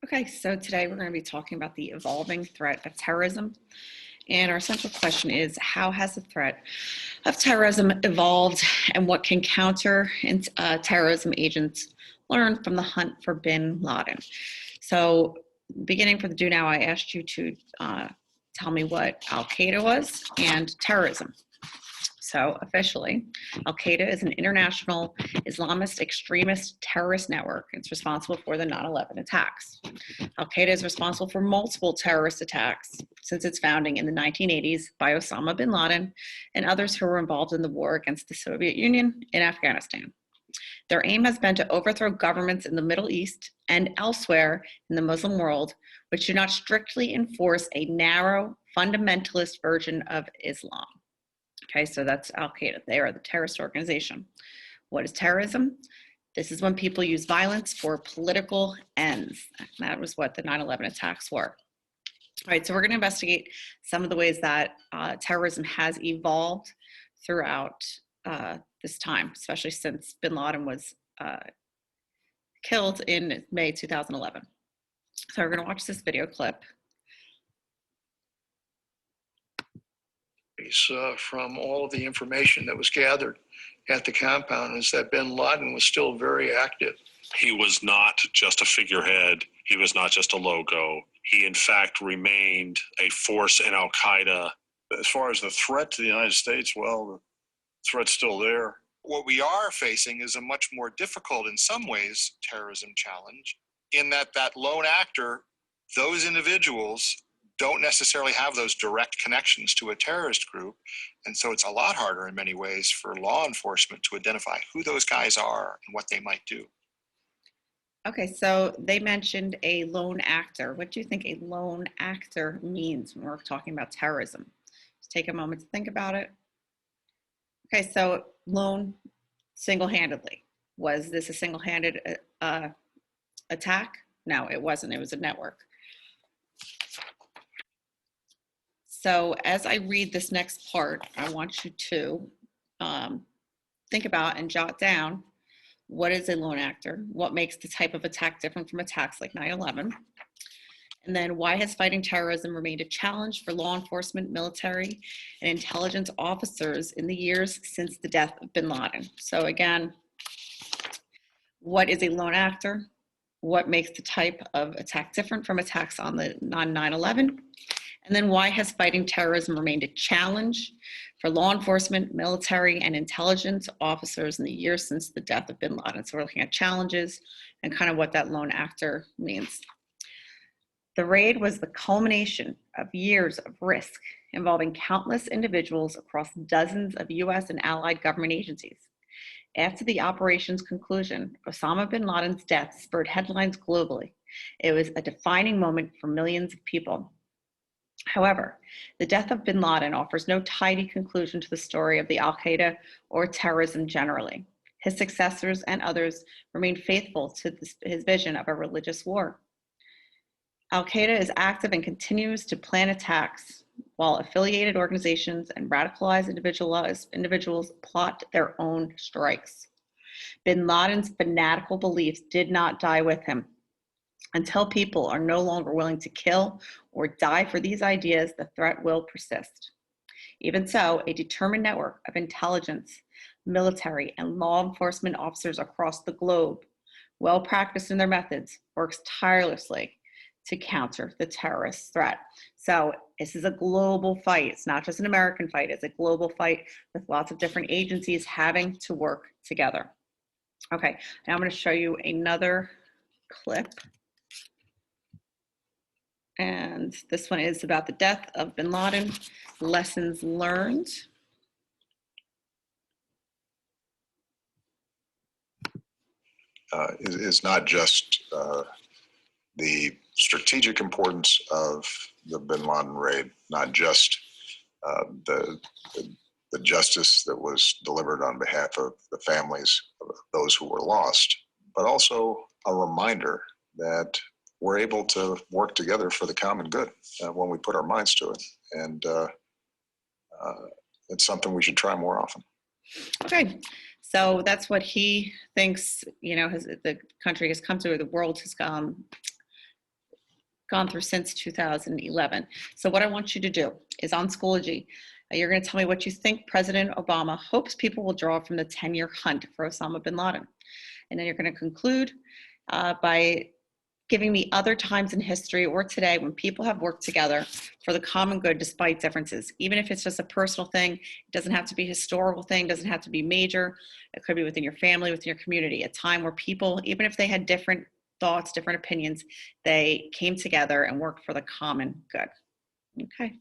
Okay, so today we're going to be talking about the evolving threat of terrorism. And our central question is, how has the threat of terrorism evolved, and what can counter terrorism agents learn from the hunt for bin Laden? So beginning for the do now, I asked you to tell me what Al-Qaeda was and terrorism. So officially, Al-Qaeda is an international Islamist extremist terrorist network. It's responsible for the 9/11 attacks. Al-Qaeda is responsible for multiple terrorist attacks since its founding in the 1980s by Osama bin Laden and others who were involved in the war against the Soviet Union in Afghanistan. Their aim has been to overthrow governments in the Middle East and elsewhere in the Muslim world, which do not strictly enforce a narrow, fundamentalist version of Islam. Okay, so that's Al-Qaeda. They are the terrorist organization. What is terrorism? This is when people use violence for political ends. That was what the 9/11 attacks were. All right, so we're going to investigate some of the ways that terrorism has evolved throughout this time, especially since bin Laden was killed in May 2011. So we're going to watch this video clip. From all of the information that was gathered at the compound is that bin Laden was still very active. He was not just a figurehead. He was not just a logo. He, in fact, remained a force in al-Qaeda. As far as the threat to the United States, well, the threat's still there. What we are facing is a much more difficult, in some ways, terrorism challenge, in that lone actor, those individuals don't necessarily have those direct connections to a terrorist group. And so it's a lot harder in many ways for law enforcement to identify who those guys are and what they might do. Okay, so they mentioned a lone actor. What do you think a lone actor means when we're talking about terrorism? Just take a moment to think about it. Okay, so lone, single-handedly. Was this a single-handed attack? No, it wasn't. It was a network. So as I read this next part, I want you to think about and jot down what is a lone actor, what makes the type of attack different from attacks like 9/11, and then why has fighting terrorism remained a challenge for law enforcement, military, and intelligence officers in the years since the death of bin Laden. So again, what is a lone actor? What makes the type of attack different from attacks on 9/11? And then why has fighting terrorism remained a challenge for law enforcement, military, and intelligence officers in the years since the death of bin Laden? So we're looking at challenges and kind of what that lone actor means. The raid was the culmination of years of risk involving countless individuals across dozens of US and allied government agencies. After the operation's conclusion, Osama bin Laden's death spurred headlines globally. It was a defining moment for millions of people. However, the death of bin Laden offers no tidy conclusion to the story of the Al-Qaeda or terrorism generally. His successors and others remained faithful to his vision of a religious war. Al-Qaeda is active and continues to plan attacks, while affiliated organizations and radicalized individuals plot their own strikes. Bin Laden's fanatical beliefs did not die with him. Until people are no longer willing to kill or die for these ideas, the threat will persist. Even so, a determined network of intelligence, military, and law enforcement officers across the globe, well practiced in their methods, works tirelessly to counter the terrorist threat. So this is a global fight. It's not just an American fight. It's a global fight with lots of different agencies having to work together. Okay, now I'm going to show you another clip. And this one is about the death of bin Laden, lessons learned. Is not just the strategic importance of the bin Laden raid, not just the justice that was delivered on behalf of the families of those who were lost, but also a reminder that we're able to work together for the common good when we put our minds to it. And it's something we should try more often. Okay, so that's what he thinks, the country has come to, or the world has gone through since 2011. So what I want you to do is on Schoology, you're going to tell me what you think President Obama hopes people will draw from the 10-year hunt for Osama bin Laden. And then you're going to conclude by giving me other times in history or today when people have worked together for the common good despite differences. Even if it's just a personal thing, it doesn't have to be a historical thing, doesn't have to be major. It could be within your family, within your community, a time where people, even if they had different thoughts, different opinions, they came together and worked for the common good. Okay.